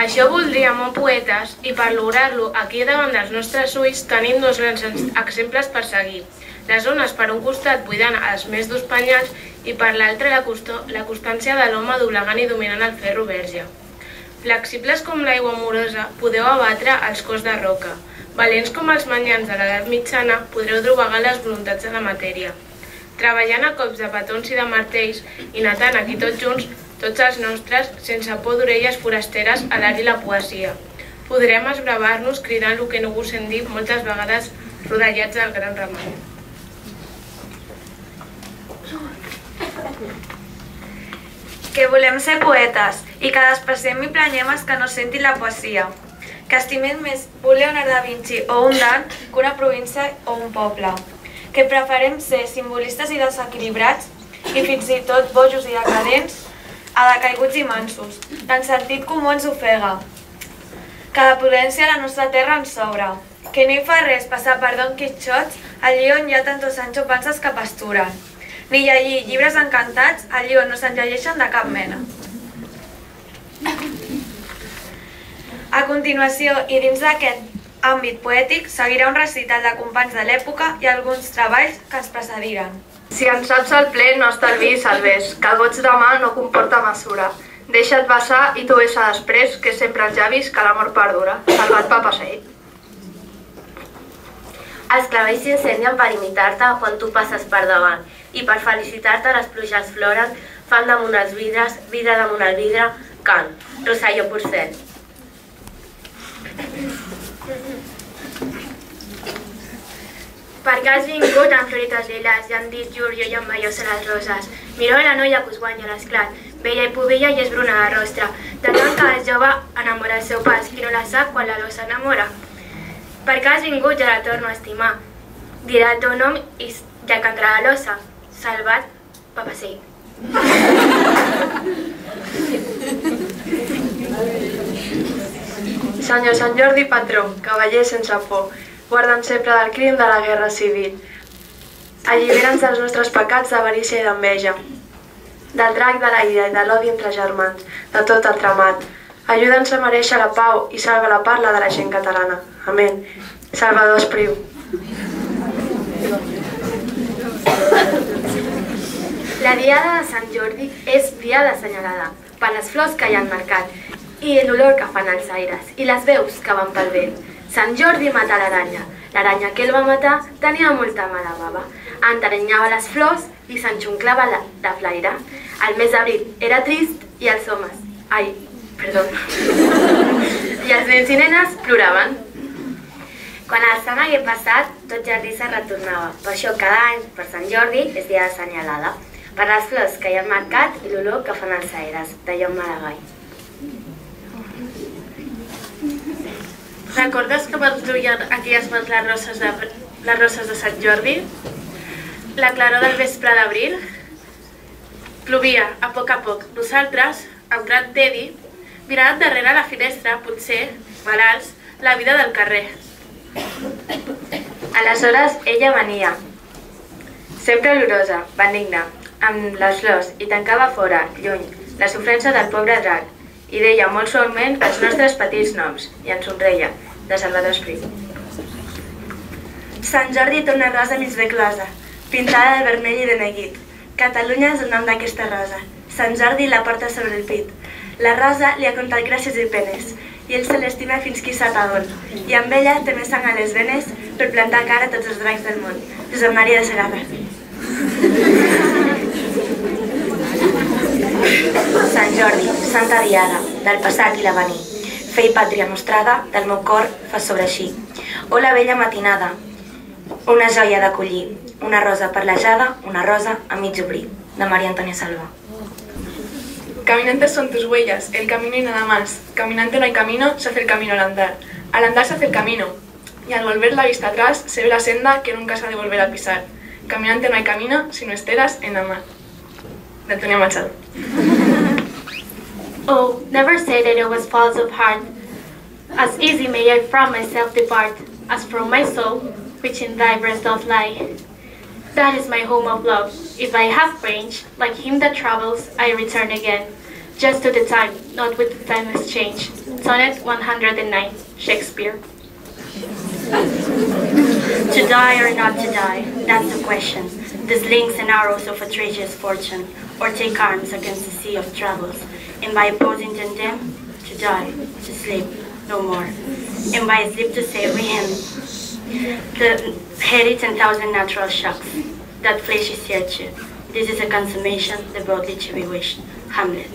Això voldríem poetes i per lograr-lo aquí davant dels nostres ulls tenim dos grans exemples per seguir. Les dones per un costat buidant els més d'ús penyals i per l'altre la constància de l'home doblegant i dominant el ferro verge. Flexibles com l'aigua amorosa podeu abatre els cors de roca. Valents com els manyans de l'edat mitjana podreu drogar les voluntats de la matèria. Treballant a cops de petons i de martells i natant aquí tots junts, tots els nostres, sense por d'orelles forasteres a l'art i la poesia. Podrem esbravar-nos cridant el que no gossem dir moltes vegades rodellats del gran remei. Que volem ser poetes i que despreciem i planyem els que no sentin la poesia. Que estimem més un Leonardo da Vinci o un Dan que una província o un poble. Que preferim ser simbolistes i desequilibrats i fins i tot bojos i decadents a decaiguts i mansos. El sentit comú ens ofega. Que de prudència la nostra terra ens sobra. Que no hi fa res passar per Don Quixots allí on hi ha tantos Sancho Panzas que pasturen. Ni llegir llibres encantats allí on no se'n llegeixen de cap mena. A continuació, i dins d'aquest àmbit poètic, seguirà un recital de companys de l'època i alguns treballs que ens precediren. Si en saps el ple, no estalviïs el bes, que el goig de mà no comporta mesura. Deixa't vessar i tu vessa després, que sempre els llavis que l'amor perdura. Salvat Papa Sei. Els clavells s'incendien per imitar-te quan tu passes per davant i per felicitar-te les pluges floren, fan damunt els vidres, vidre damunt el vidre, cant, Rosselló Porcel. Per què has vingut amb florites liles i han dit Giorgio i envaiós a les roses? Mireu la noia que us guanya l'esclat, bella i pubilla i és bruna de rostre. De tant que és jove enamora el seu pas, qui no la sap quan la losa enamora. Per què has vingut ja la torno a estimar? Dirà el teu nom i ja cantarà la losa. Salvat Papa Sei. Senyor Sant Jordi patró, cavaller sense por, guarda'ns sempre del crim de la guerra civil. Allibera'ns dels nostres pecats d'avarícia i d'enveja, del drac de la ira i de l'odi entre germans, de tot el tramat. Ajuda'ns a mereixer la pau i salva la parla de la gent catalana. Amén. Salvador Espriu. La diada de Sant Jordi és diada assenyalada per les flors que hi ha al mercat i l'olor que fan els aires i les veus que van pel vent. Sant Jordi mata l'aranya. L'aranya que el va matar tenia molta mala bava. Enteranyava les flors i s'enxunclava de flaire. El mes d'abril era trist i els homes... Ai, perdó. I els nens i nenes ploraven. Quan el sant hagué passat, tot jardí se retornava. Per això cada any, per Sant Jordi, és dia assenyalada. Per les flors que hi ha al mercat i l'olor que fan els aires, de Jaume Maragall. Recordes que vam duien aquelles mans les roses de Sant Jordi? La claror del vespre d'abril? Plovia a poc. Nosaltres, amb gran tedi, miràvem darrere la finestra, potser, malalts, la vida del carrer. Aleshores ella venia, sempre olorosa, benigna, amb les flors, i tancava fora, lluny, la sofrença del pobre drac, i deia molt suaument els nostres petits noms, i ens somreia, de Salvador Espriu. Sant Jordi té una rosa mig de closa, pintada de vermell i de neguit. Catalunya és el nom d'aquesta rosa. Sant Jordi la porta sobre el pit. La rosa li ha contat gràcies i penes, i ell se l'estima fins que s'ha t'adon. I amb ella té més sang a les venes per plantar cara a tots els dracs del món. Josep Maria de Segarra. Sant Jordi, santa diada, del passat i l'avenir. Fe i pàtria mostrada, del meu cor fa sobreeixir. O la vella matinada, una joia d'acollir, una rosa perlejada, una rosa a mig obrir, de María Antonia Salva. Caminantes son tus huellas, el camino y nada más. Caminante no hay camino, se hace el camino al andar. Al andar se hace el camino, y al volver la vista atrás se ve la senda que nunca se ha de volver a pisar. Caminante no hay camino, sino esteras en amar. De Antonio Machado. Oh, never say that it was false of heart. As easy may I from myself depart, as from my soul, which in thy breast doth lie. That is my home of love. If I have range, like him that travels, I return again. just to the time, not with the time has changed. Sonnet 109, Shakespeare. To die or not to die, that's the question. The slings and arrows of a treacherous fortune, or take arms against the sea of troubles, and by opposing them, to die, to sleep, no more, and by sleep to say, him, the heady 10,000 natural shocks, that flesh is here too. This is a consummation, the broadly to be wished. Hamlet.